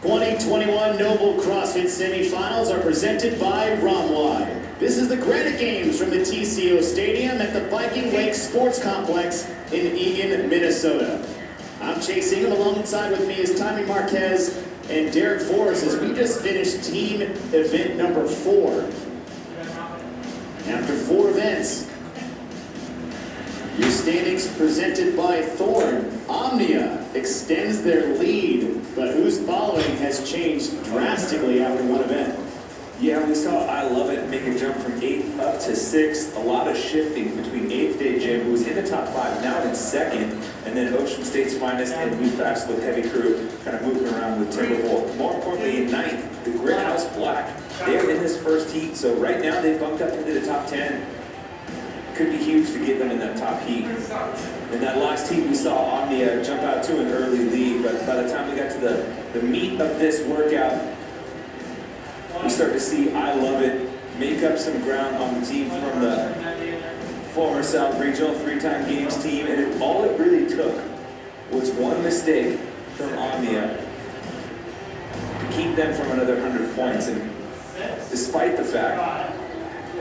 2021 Noble CrossFit semifinals are presented by Romwad. This is the Granite Games from the TCO Stadium at the Viking Lake Sports Complex in Eagan, Minnesota. I'm Chase Ingham. Alongside with me is Tommy Marquez and Derek Forrest as we just finished team event number 4. After 4 events, your standings presented by Thorn. Omnia extends their lead, but who's following has changed drastically after 1 event. Yeah, we saw I Love It make a jump from 8th up to 6th. A lot of shifting between 8th Day Gym, who was in the top 5, now in 2nd, and then Ocean State's Finest and Move Fast with Heavy Crew kind of moving around with Timberwolf. More importantly, in 9th, the Grit House Black. They're in this first heat, so right now they've bumped up into the top 10. Could be huge to get them in that top heat. In that last heat, we saw Omnia jump out to an early lead, but by the time we got to the meat of this workout, we start to see I Love It make up some ground on the team from the former South Regional 3-time games team, and all it really took was 1 mistake from Omnia to keep them from another 100 points. And despite the fact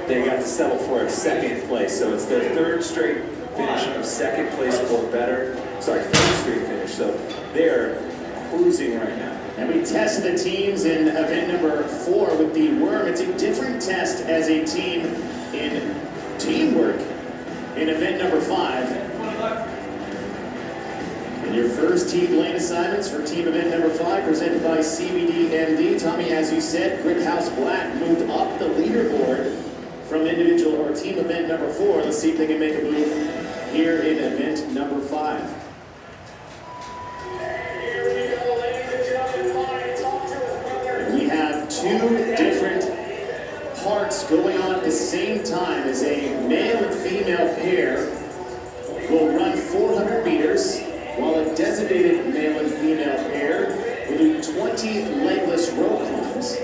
they got to settle for a 2nd place, so it's their 3rd straight finish of 2nd place or better. Sorry, 3rd straight finish, so they're cruising right now. And we tested the teams in event number 4 with the Worm. It's a different test as a team in teamwork in event number 5. And your first team lane assignments for team event number 5 presented by CBD-MD. Tommy, as you said, Grit House Black moved up the leaderboard from individual or team event number 4. Let's see if they can make a move here in event number 5. We have 2 different parts going on at the same time as a male and female pair will run 400 meters, while a designated male and female pair will do 20 legless rope climbs,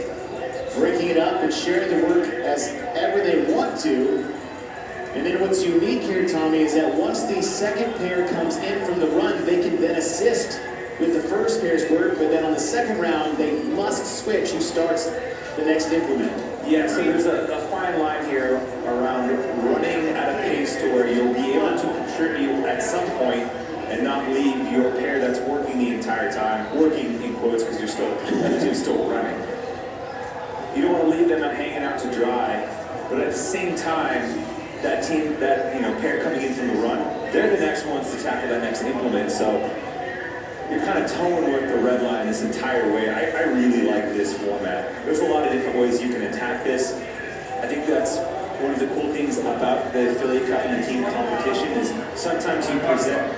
breaking it up and sharing the work as ever they want to. And then what's unique here, Tommy, is that once the second pair comes in from the run, they can then assist with the first pair's work, but then on the second round, they must switch who starts the next implement. Yeah, so there's a fine line here around running at a pace to where you'll be able to contribute at some point and not leave your pair that's working the entire time, working in quotes because you're still running. You don't want to leave them hanging out to dry, but at the same time, that team, pair coming in from the run, they're the next ones to tackle that next implement. So you're kind of towing with the red line this entire way. I really like this format. There's a lot of different ways you can attack this. I think that's one of the cool things about the affiliate cup and the team competition is sometimes you present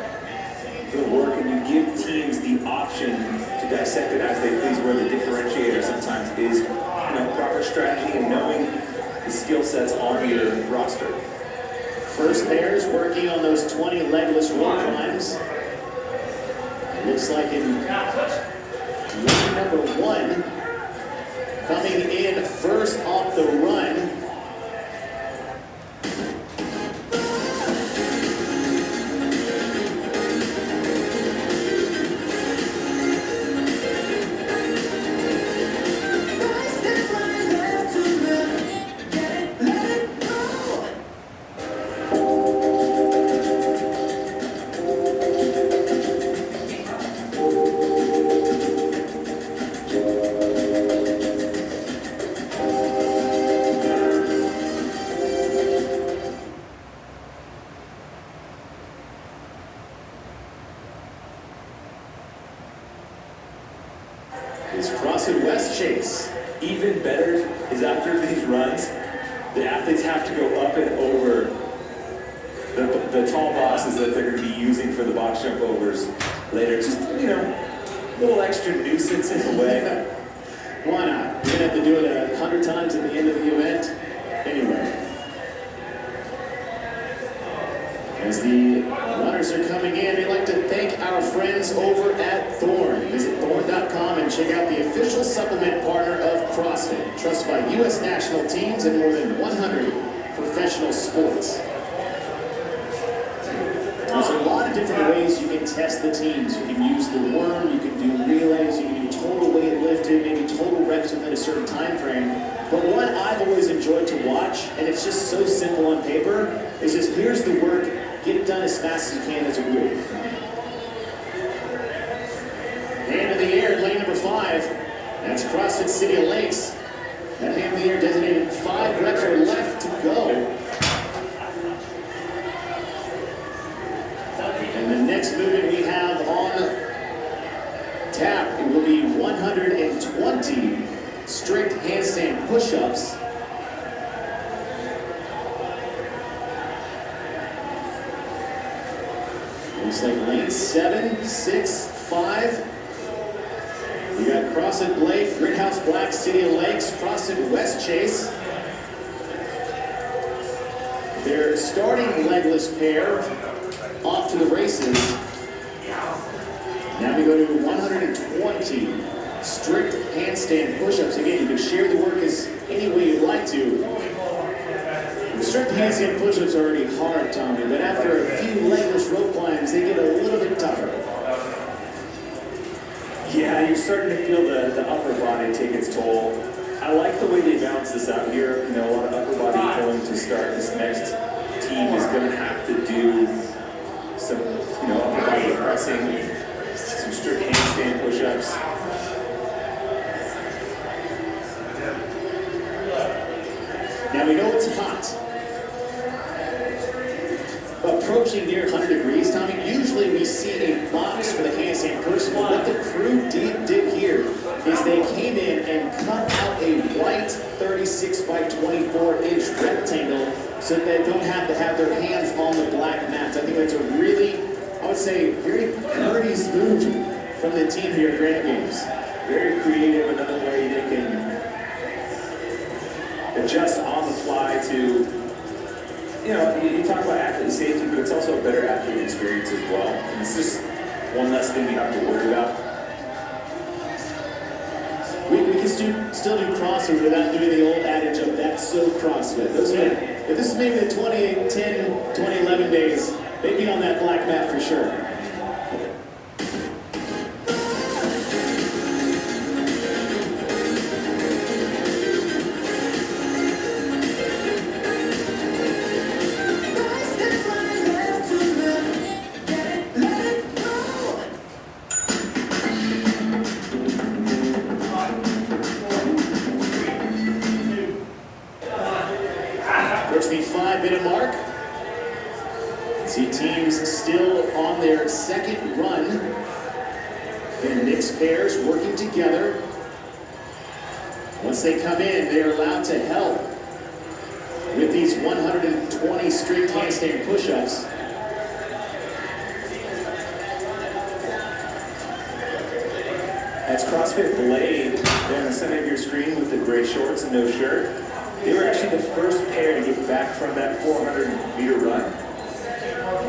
the work and you give teams the option to dissect it as they please, where the differentiator sometimes is proper strategy and knowing the skill sets on your roster. First pairs working on those 20 legless rope climbs. Looks like in lane number 1, coming in first off the run. Is CrossFit West Chase. Even better is after these runs, the athletes have to go up and over the tall boxes that they're going to be using for the box jump overs later. Just, a little extra nuisance in a way. Why not? You're going to have to do it 100 times at the end of the event. Anyway. As the runners are coming in, we'd like to thank our friends over at Thorn. Visit thorn.com and check out the official supplement partner of CrossFit, trusted by U.S. national teams and more than 100 professional sports. There's a lot of different ways you can test the teams. You can use the worm, you can do relays, you can do total weight lifted, maybe total reps within a certain time frame. But what I've always enjoyed to watch, and it's just so simple on paper, is just here's the work, get it done as fast as you can as a group. Hand in the air, lane number 5. That's CrossFit City of Lakes. That hand in the air designated 5 reps are left to go. And the next movement we have on tap, it will be 120 strict handstand push-ups. Looks like lane 7, 6, 5. We got CrossFit Blake, Greenhouse Black, City of Lakes, CrossFit West Chase. Their starting legless pair off to the races. Now we go to 120 strict handstand push-ups. Again, you can share the work as any way you'd like to. The strict handstand push-ups are already hard, Tommy, but after a few legless rope climbs, they get a little bit tougher. Yeah, you're starting to feel the upper body take its toll. I like the way they balance this out here. You know, a lot of upper body pulling to start. This next team is going to have to do some, you know, upper body pressing, some strict handstand push-ups. Now we know it's hot. Approaching near 100 degrees, Tommy. Usually we see a box for the handstand person, but what the crew did here is they came in and cut out a white 36 by 24 inch rectangle so that they don't have to have their hands on the black mats. I think that's a really, I would say, very courteous move from the team here at Granite Games. Very creative, another way they can adjust on the fly to, you know, you talk about athlete safety, but it's also a better athlete experience as well. And it's just one less thing we have to worry about. We can still do CrossFit without doing the old adage of that's so CrossFit. If this is maybe the 2010, 2011 days, they'd be on that black mat for sure. The 5-minute mark. See teams still on their second run. And mixed pairs working together. Once they come in, they are allowed to help with these 120 strict handstand push-ups. That's CrossFit Blade there on the center of your screen with the gray shorts and no shirt. They were actually the first pair to get back from that 400-meter run.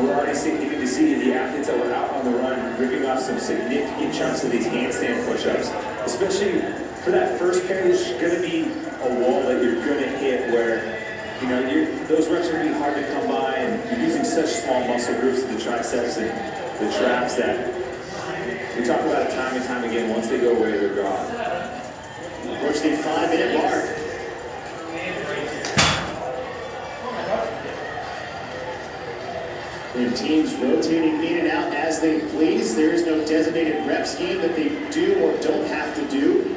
We're already beginning to see the athletes that were out on the run ripping off some significant chunks of these handstand push-ups. Especially for that first pair, there's going to be a wall that you're going to hit where, you know, those reps are going to be hard to come by, and you're using such small muscle groups, the triceps and the traps, that we talk about it time and time again. Once they go away, they're gone. Approaching the 5-minute mark. And teams rotating in and out as they please. There is no designated rep scheme that they do or don't have to do.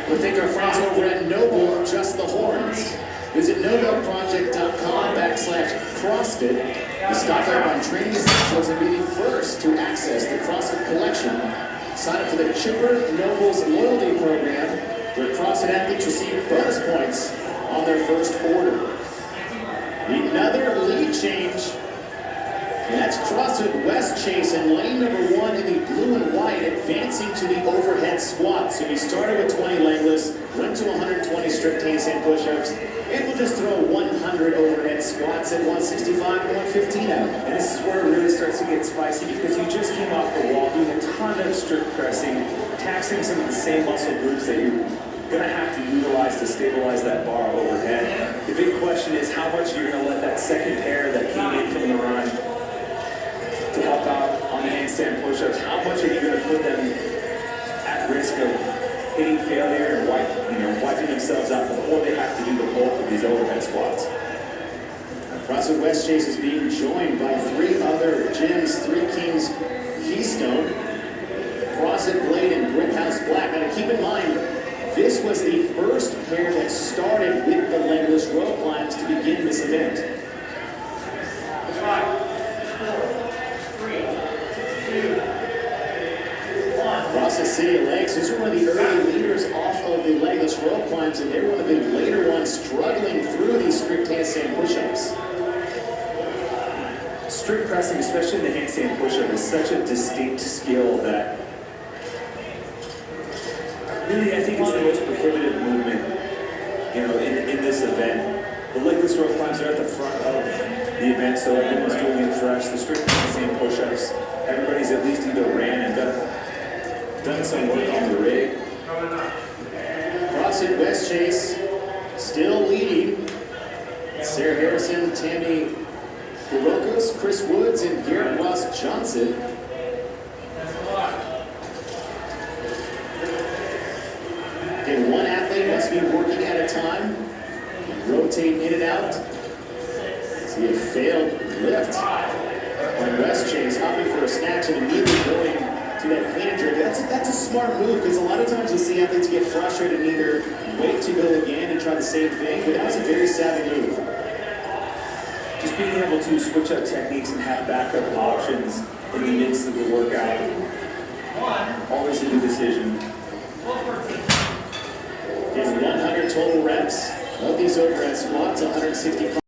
We'll thank our friends over at Noble Just the Horns. Visit nobelproject.com/CrossFit to stock up on training essentials and be the first to access the CrossFit collection. Sign up for the Chipper Nobles loyalty program, where CrossFit athletes receive bonus points on their first order. Another lead change. And that's CrossFit West Chase in lane number 1 in the blue and white, advancing to the overhead squat. So we started with 20 legless, went to 120 strict handstand push-ups, and we'll just throw 100 overhead squats at 165 and 115 out. And this is where it really starts to get spicy, because you just came off the wall doing a ton of strict pressing, taxing some of the same muscle groups that you're going to have to utilize to stabilize that bar overhead. The big question is how much you're going to let that second pair that came in from the run to help out handstand push-ups, how much are you going to put them at risk of hitting failure and wiping themselves out before they have to do the bulk of these overhead squats? CrossFit West Chase is being joined by 3 other gyms, 3 Kings Keystone, CrossFit Blade, and Brickhouse Black. Now to keep in mind, this was the first pair that started with the legless row climbs to begin this event. 5, 4, 3, 2, 1. CrossFit City Legs, these are one of the early leaders off of the legless row climbs, and they're one of the later ones struggling through these strict handstand push-ups. Strict pressing, especially the handstand push-up, is such a distinct skill that really I think it's the most prohibitive movement, in this event. The legless row climbs are at the front of the event, so everyone's doing it fresh. The strict handstand push-ups, everybody's at least either ran and done some work on the rig. CrossFit West Chase still leading. Sarah Harrison, Tammy Kurokos, Chris Woods, and Garrett Ross Johnson. Okay, one athlete must be working at a time. Rotate in and out. See a failed lift on West Chase, hopping for a snatch and immediately going to that clean and jerk. That's a smart move, because a lot of times you'll see athletes get frustrated and either wait to go again and try the same thing, but that was a very savvy move. Just being able to switch up techniques and have backup options in the midst of the workout, always a good decision. Is 100 total reps of these overhead squats, 165.